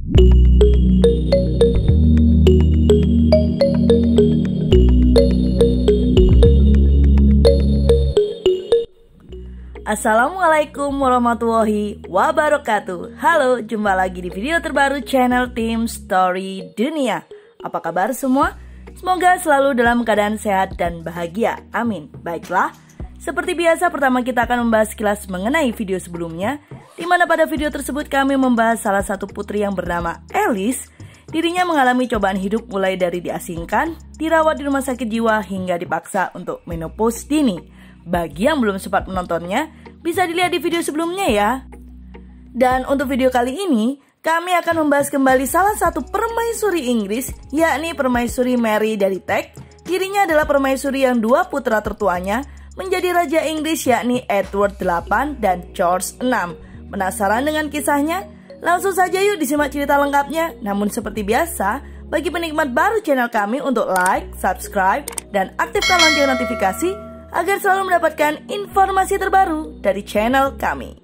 Assalamualaikum warahmatullahi wabarakatuh. Halo, jumpa lagi di video terbaru channel Tim Story Dunia. Apa kabar semua? Semoga selalu dalam keadaan sehat dan bahagia. Amin. Baiklah, seperti biasa pertama kita akan membahas sekilas mengenai video sebelumnya, di mana pada video tersebut kami membahas salah satu putri yang bernama Alice. Dirinya mengalami cobaan hidup mulai dari diasingkan, dirawat di rumah sakit jiwa hingga dipaksa untuk menopause dini. Bagi yang belum sempat menontonnya, bisa dilihat di video sebelumnya ya. Dan untuk video kali ini, kami akan membahas kembali salah satu permaisuri Inggris, yakni permaisuri Mary dari Teck. Dirinya adalah permaisuri yang dua putra tertuanya menjadi Raja Inggris, yakni Edward VIII dan George VI. Penasaran dengan kisahnya? Langsung saja yuk disimak cerita lengkapnya. Namun seperti biasa, bagi penikmat baru channel kami untuk like, subscribe, dan aktifkan lonceng notifikasi agar selalu mendapatkan informasi terbaru dari channel kami.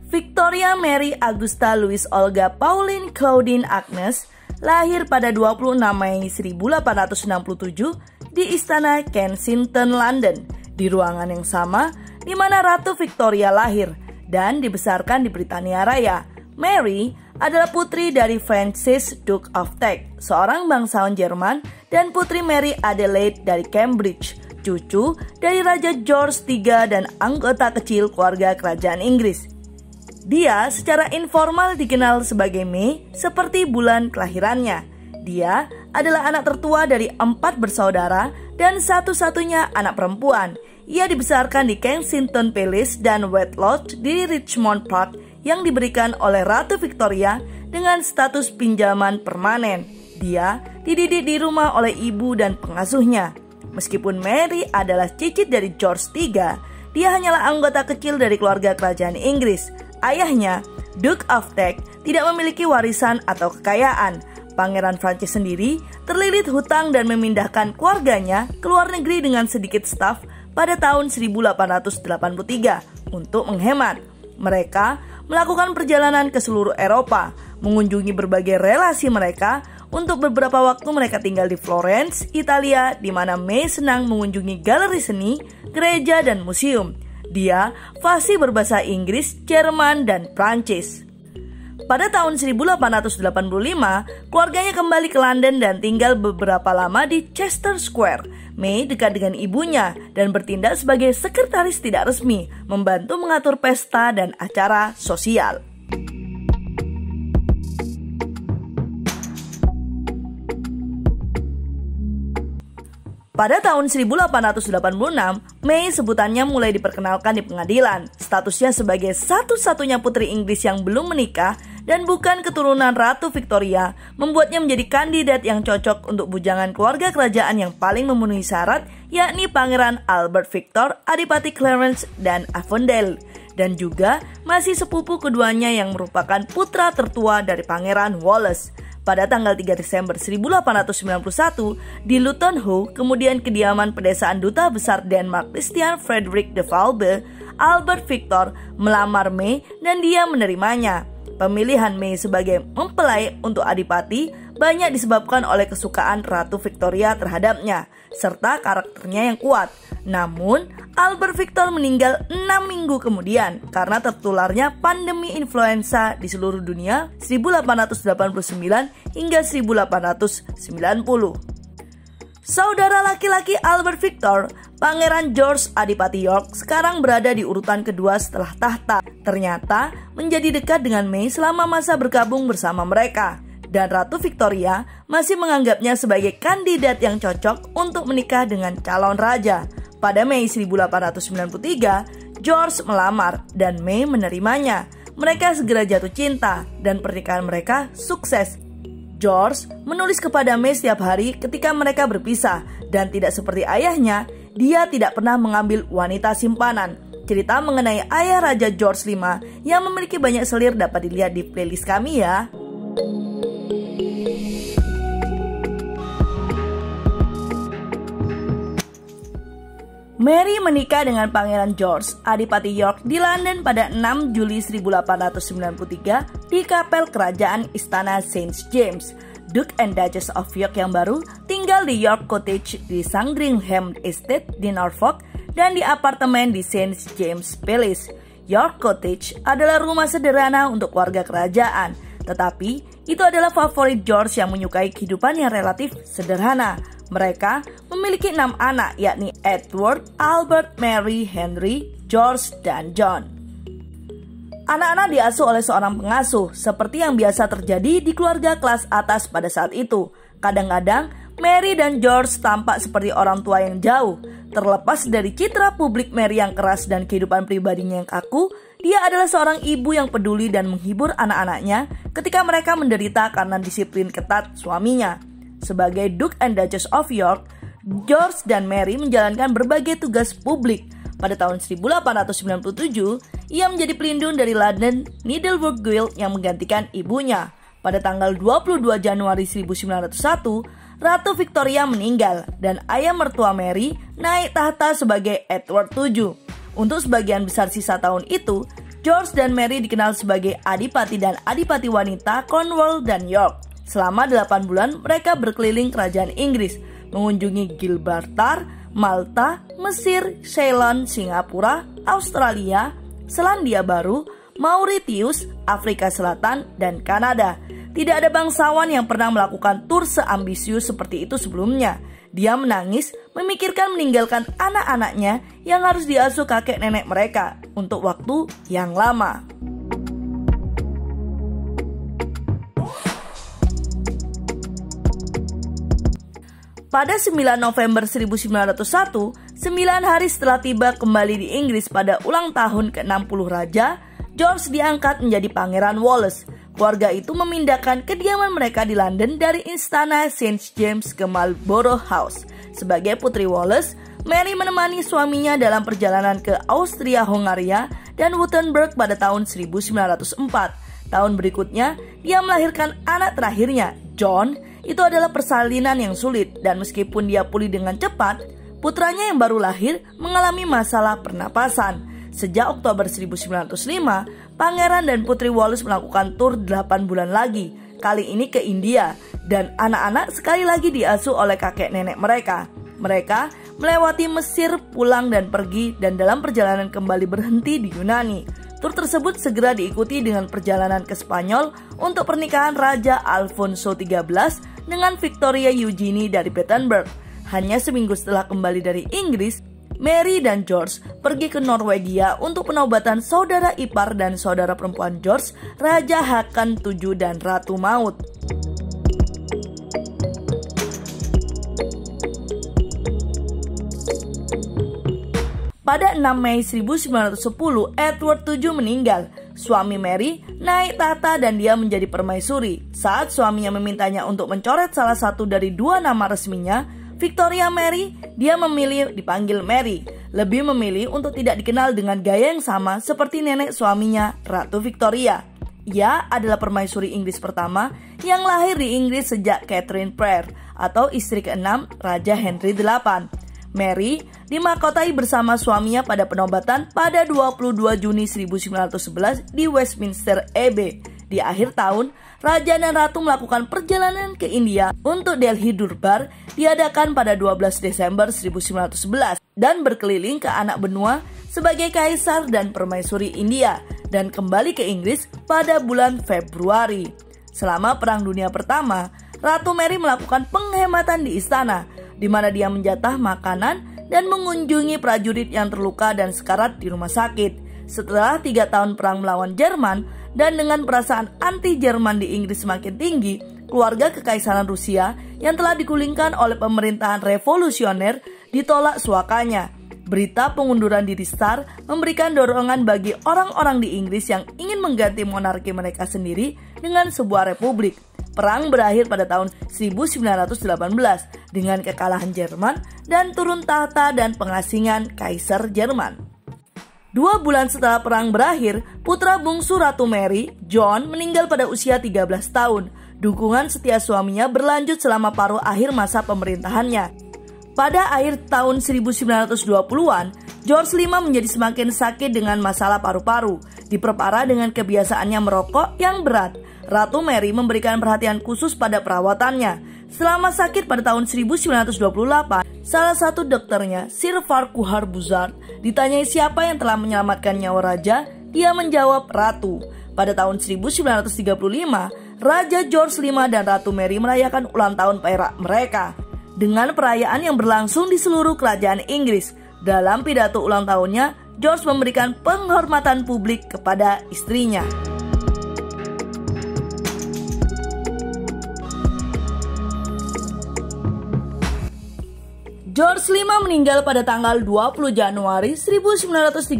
Victoria Mary Augusta Louise Olga Pauline Claudine Agnes lahir pada 26 Mei 1867 di Istana Kensington, London, di ruangan yang sama di mana Ratu Victoria lahir dan dibesarkan di Britania Raya. Mary adalah putri dari Francis Duke of Teck, seorang bangsawan Jerman, dan putri Mary Adelaide dari Cambridge, cucu dari Raja George III dan anggota kecil keluarga kerajaan Inggris. Dia secara informal dikenal sebagai May, seperti bulan kelahirannya. Dia adalah anak tertua dari 4 bersaudara dan satu-satunya anak perempuan. Ia dibesarkan di Kensington Palace dan White Lodge di Richmond Park yang diberikan oleh Ratu Victoria dengan status pinjaman permanen. Dia dididik di rumah oleh ibu dan pengasuhnya. Meskipun Mary adalah cicit dari George III, dia hanyalah anggota kecil dari keluarga kerajaan Inggris. Ayahnya, Duke of Teck, tidak memiliki warisan atau kekayaan. Pangeran Prancis sendiri terlilit hutang dan memindahkan keluarganya ke luar negeri dengan sedikit staf pada tahun 1883 untuk menghemat. Mereka melakukan perjalanan ke seluruh Eropa, mengunjungi berbagai relasi mereka. Untuk beberapa waktu mereka tinggal di Florence, Italia, di mana May senang mengunjungi galeri seni, gereja, dan museum. Dia fasih berbahasa Inggris, Jerman, dan Prancis. Pada tahun 1885, keluarganya kembali ke London dan tinggal beberapa lama di Chester Square. May dekat dengan ibunya dan bertindak sebagai sekretaris tidak resmi, membantu mengatur pesta dan acara sosial. Pada tahun 1886, May sebutannya mulai diperkenalkan di pengadilan. Statusnya sebagai satu-satunya putri Inggris yang belum menikah dan bukan keturunan Ratu Victoria membuatnya menjadi kandidat yang cocok untuk bujangan keluarga kerajaan yang paling memenuhi syarat, yakni Pangeran Albert Victor, Adipati Clarence dan Avondale, dan juga masih sepupu keduanya yang merupakan putra tertua dari Pangeran Wallace. Pada tanggal 3 Desember 1891 di Luton Hoo, kemudian kediaman pedesaan Duta Besar Denmark Christian Frederik de Valbe, Albert Victor melamar May dan dia menerimanya. Pemilihan May sebagai mempelai untuk adipati banyak disebabkan oleh kesukaan Ratu Victoria terhadapnya, serta karakternya yang kuat. Namun, Albert Victor meninggal 6 minggu kemudian karena tertularnya pandemi influenza di seluruh dunia 1889 hingga 1890. Saudara laki-laki Albert Victor, Pangeran George Adipati York, sekarang berada di urutan kedua setelah tahta. Ternyata menjadi dekat dengan May selama masa bergabung bersama mereka. Dan Ratu Victoria masih menganggapnya sebagai kandidat yang cocok untuk menikah dengan calon raja. Pada Mei 1893, George melamar dan May menerimanya. Mereka segera jatuh cinta dan pernikahan mereka sukses. George menulis kepada May setiap hari ketika mereka berpisah, dan tidak seperti ayahnya, dia tidak pernah mengambil wanita simpanan. Cerita mengenai ayah Raja George V yang memiliki banyak selir dapat dilihat di playlist kami ya. Mary menikah dengan Pangeran George, Adipati York di London pada 6 Juli 1893 di kapel kerajaan Istana St. James. Duke and Duchess of York yang baru tinggal di York Cottage di Sandringham Estate di Norfolk dan di apartemen di St. James Palace. York Cottage adalah rumah sederhana untuk warga kerajaan, tetapi itu adalah favorit George yang menyukai kehidupan yang relatif sederhana. Mereka memiliki 6 anak, yakni Edward, Albert, Mary, Henry, George, dan John. Anak-anak diasuh oleh seorang pengasuh, seperti yang biasa terjadi di keluarga kelas atas pada saat itu. Kadang-kadang, Mary dan George tampak seperti orang tua yang jauh. Terlepas dari citra publik Mary yang keras dan kehidupan pribadinya yang kaku, dia adalah seorang ibu yang peduli dan menghibur anak-anaknya ketika mereka menderita karena disiplin ketat suaminya. Sebagai Duke and Duchess of York, George dan Mary menjalankan berbagai tugas publik. Pada tahun 1897, ia menjadi pelindung dari London Needlework Guild yang menggantikan ibunya. Pada tanggal 22 Januari 1901, Ratu Victoria meninggal dan ayah mertua Mary naik tahta sebagai Edward VII. Untuk sebagian besar sisa tahun itu, George dan Mary dikenal sebagai adipati dan adipati wanita Cornwall dan York. Selama 8 bulan mereka berkeliling kerajaan Inggris, mengunjungi Gibraltar, Malta, Mesir, Ceylon, Singapura, Australia, Selandia Baru, Mauritius, Afrika Selatan, dan Kanada. Tidak ada bangsawan yang pernah melakukan tur seambisius seperti itu sebelumnya. Dia menangis memikirkan meninggalkan anak-anaknya yang harus diasuh kakek nenek mereka untuk waktu yang lama. Pada 9 November 1901, 9 hari setelah tiba kembali di Inggris pada ulang tahun ke-60 Raja, George diangkat menjadi Pangeran Wallace. Keluarga itu memindahkan kediaman mereka di London dari Istana St. James ke Marlborough House. Sebagai putri Wallace, Mary menemani suaminya dalam perjalanan ke Austria-Hongaria dan Württemberg pada tahun 1904. Tahun berikutnya, dia melahirkan anak terakhirnya, John. Itu adalah persalinan yang sulit, dan meskipun dia pulih dengan cepat, putranya yang baru lahir mengalami masalah pernapasan. Sejak Oktober 1905, Pangeran dan Putri Wallace melakukan tur 8 bulan lagi, kali ini ke India, dan anak-anak sekali lagi diasuh oleh kakek nenek mereka. Mereka melewati Mesir, pulang dan pergi, dan dalam perjalanan kembali berhenti di Yunani. Tur tersebut segera diikuti dengan perjalanan ke Spanyol untuk pernikahan Raja Alfonso XIII dengan Victoria Eugenie dari Battenberg. Hanya seminggu setelah kembali dari Inggris, Mary dan George pergi ke Norwegia untuk penobatan saudara ipar dan saudara perempuan George, Raja Haakon VII dan Ratu Maud. Pada 6 Mei 1910, Edward VII meninggal. Suami Mary naik tahta dan dia menjadi permaisuri. Saat suaminya memintanya untuk mencoret salah satu dari 2 nama resminya, Victoria Mary, dia memilih dipanggil Mary. Lebih memilih untuk tidak dikenal dengan gaya yang sama seperti nenek suaminya, Ratu Victoria. Ia adalah permaisuri Inggris pertama yang lahir di Inggris sejak Catherine Parr atau istri ke-6 Raja Henry VIII. Mary dimahkotai bersama suaminya pada penobatan pada 22 Juni 1911 di Westminster Abbey. Di akhir tahun, Raja dan Ratu melakukan perjalanan ke India untuk Delhi Durbar diadakan pada 12 Desember 1911 dan berkeliling ke anak benua sebagai kaisar dan permaisuri India dan kembali ke Inggris pada bulan Februari. Selama Perang Dunia Pertama, Ratu Mary melakukan penghematan di istana, di mana dia menjatah makanan dan mengunjungi prajurit yang terluka dan sekarat di rumah sakit. Setelah 3 tahun perang melawan Jerman dan dengan perasaan anti-Jerman di Inggris semakin tinggi, keluarga kekaisaran Rusia yang telah digulingkan oleh pemerintahan revolusioner ditolak suakanya. Berita pengunduran diri Tsar memberikan dorongan bagi orang-orang di Inggris yang ingin mengganti monarki mereka sendiri dengan sebuah republik. Perang berakhir pada tahun 1918 dengan kekalahan Jerman dan turun tahta dan pengasingan Kaisar Jerman. 2 bulan setelah perang berakhir, putra bungsu Ratu Mary, John, meninggal pada usia 13 tahun. Dukungan setia suaminya berlanjut selama paruh akhir masa pemerintahannya. Pada akhir tahun 1920-an, George V menjadi semakin sakit dengan masalah paru-paru, diperparah dengan kebiasaannya merokok yang berat. Ratu Mary memberikan perhatian khusus pada perawatannya. Selama sakit pada tahun 1928, salah satu dokternya, Sir Farquhar Buzzard, ditanyai siapa yang telah menyelamatkan nyawa raja, dia menjawab ratu. Pada tahun 1935, Raja George V dan Ratu Mary merayakan ulang tahun perak mereka dengan perayaan yang berlangsung di seluruh kerajaan Inggris. Dalam pidato ulang tahunnya, George memberikan penghormatan publik kepada istrinya. George V meninggal pada tanggal 20 Januari 1936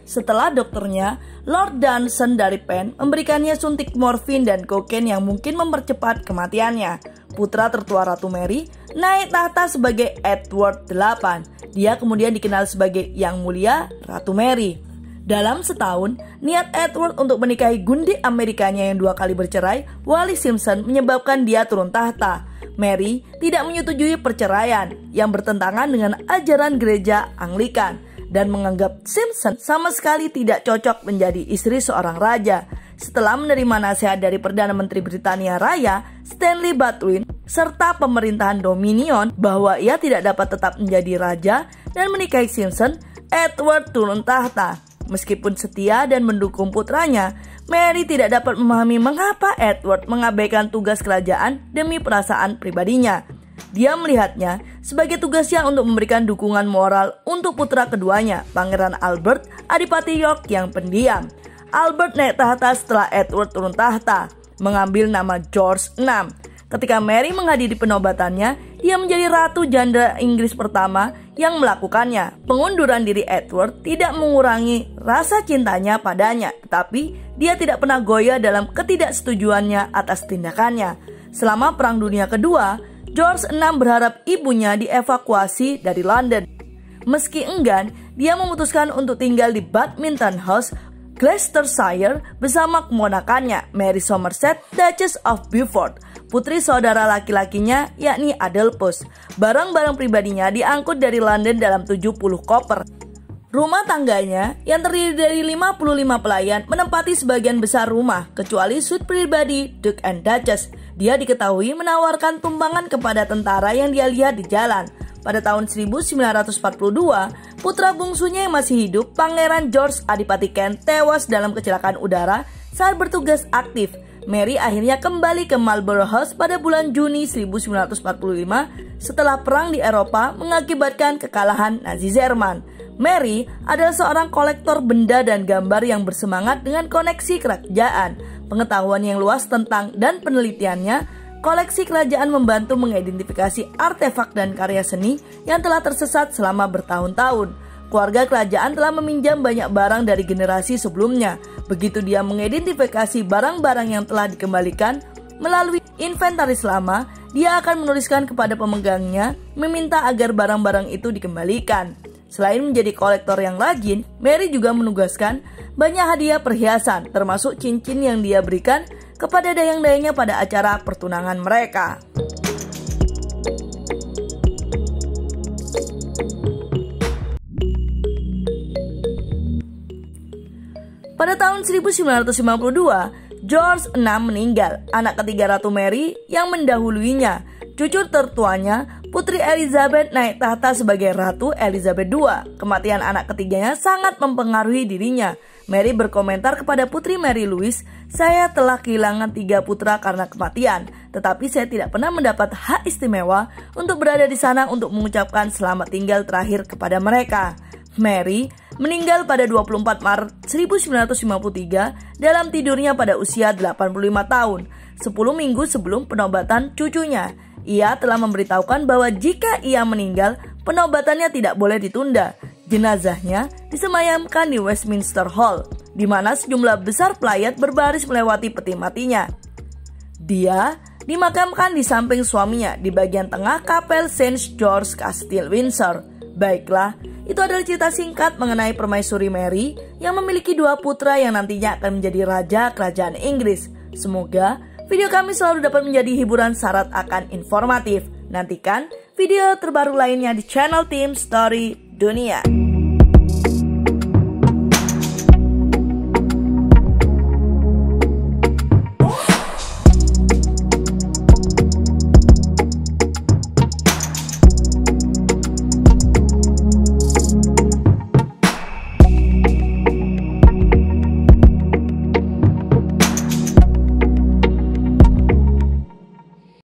setelah dokternya, Lord Dunstan dari Penn, memberikannya suntik morfin dan kokain yang mungkin mempercepat kematiannya. Putra tertua Ratu Mary naik tahta sebagai Edward VIII. Dia kemudian dikenal sebagai Yang Mulia Ratu Mary. Dalam setahun, niat Edward untuk menikahi gundik Amerikanya yang 2 kali bercerai, Wallis Simpson, menyebabkan dia turun tahta. Mary tidak menyetujui perceraian yang bertentangan dengan ajaran gereja Anglikan dan menganggap Simpson sama sekali tidak cocok menjadi istri seorang raja. Setelah menerima nasihat dari Perdana Menteri Britania Raya, Stanley Baldwin, serta pemerintahan Dominion bahwa ia tidak dapat tetap menjadi raja dan menikahi Simpson, Edward turun tahta. Meskipun setia dan mendukung putranya, Mary tidak dapat memahami mengapa Edward mengabaikan tugas kerajaan demi perasaan pribadinya. Dia melihatnya sebagai tugasnya untuk memberikan dukungan moral untuk putra keduanya, Pangeran Albert, Adipati York yang pendiam. Albert naik tahta setelah Edward turun tahta, mengambil nama George VI. Ketika Mary menghadiri penobatannya, dia menjadi Ratu Janda Inggris pertama yang melakukannya. Pengunduran diri Edward tidak mengurangi rasa cintanya padanya, tetapi dia tidak pernah goyah dalam ketidaksetujuannya atas tindakannya. Selama Perang Dunia Kedua, George VI berharap ibunya dievakuasi dari London. Meski enggan, dia memutuskan untuk tinggal di Badminton House, Gloucestershire bersama keponakannya, Mary Somerset, Duchess of Beaufort, putri saudara laki-lakinya yakni Adolphus. Barang-barang pribadinya diangkut dari London dalam 70 koper. Rumah tangganya yang terdiri dari 55 pelayan menempati sebagian besar rumah, kecuali suite pribadi Duke and Duchess. Dia diketahui menawarkan tumpangan kepada tentara yang dia lihat di jalan. Pada tahun 1942, putra bungsunya yang masih hidup, Pangeran George Adipati Kent, tewas dalam kecelakaan udara saat bertugas aktif. Mary akhirnya kembali ke Marlborough House pada bulan Juni 1945 setelah perang di Eropa mengakibatkan kekalahan Nazi Jerman. Mary adalah seorang kolektor benda dan gambar yang bersemangat dengan koneksi kerajaan. Pengetahuan yang luas tentang dan penelitiannya, koleksi kerajaan membantu mengidentifikasi artefak dan karya seni yang telah tersesat selama bertahun-tahun. Keluarga kerajaan telah meminjam banyak barang dari generasi sebelumnya. Begitu dia mengidentifikasi barang-barang yang telah dikembalikan melalui inventaris lama, dia akan menuliskan kepada pemegangnya meminta agar barang-barang itu dikembalikan. Selain menjadi kolektor yang rajin, Mary juga menugaskan banyak hadiah perhiasan, termasuk cincin yang dia berikan kepada dayang-dayangnya pada acara pertunangan mereka. Pada tahun 1952, George VI meninggal, anak ketiga Ratu Mary yang mendahuluinya. Cucu tertuanya, Putri Elizabeth, naik tahta sebagai Ratu Elizabeth II. Kematian anak ketiganya sangat mempengaruhi dirinya. Mary berkomentar kepada Putri Mary Louise, "Saya telah kehilangan 3 putra karena kematian, tetapi saya tidak pernah mendapat hak istimewa untuk berada di sana untuk mengucapkan selamat tinggal terakhir kepada mereka." Mary meninggal pada 24 Maret 1953 dalam tidurnya pada usia 85 tahun, 10 minggu sebelum penobatan cucunya. Ia telah memberitahukan bahwa jika ia meninggal, penobatannya tidak boleh ditunda. Jenazahnya disemayamkan di Westminster Hall, di mana sejumlah besar pelayat berbaris melewati peti matinya. Dia dimakamkan di samping suaminya di bagian tengah kapel St. George Castle Windsor. Baiklah, itu adalah cerita singkat mengenai Permaisuri Mary yang memiliki 2 putra yang nantinya akan menjadi raja kerajaan Inggris. Semoga video kami selalu dapat menjadi hiburan syarat akan informatif. Nantikan video terbaru lainnya di channel Tim Story Dunia.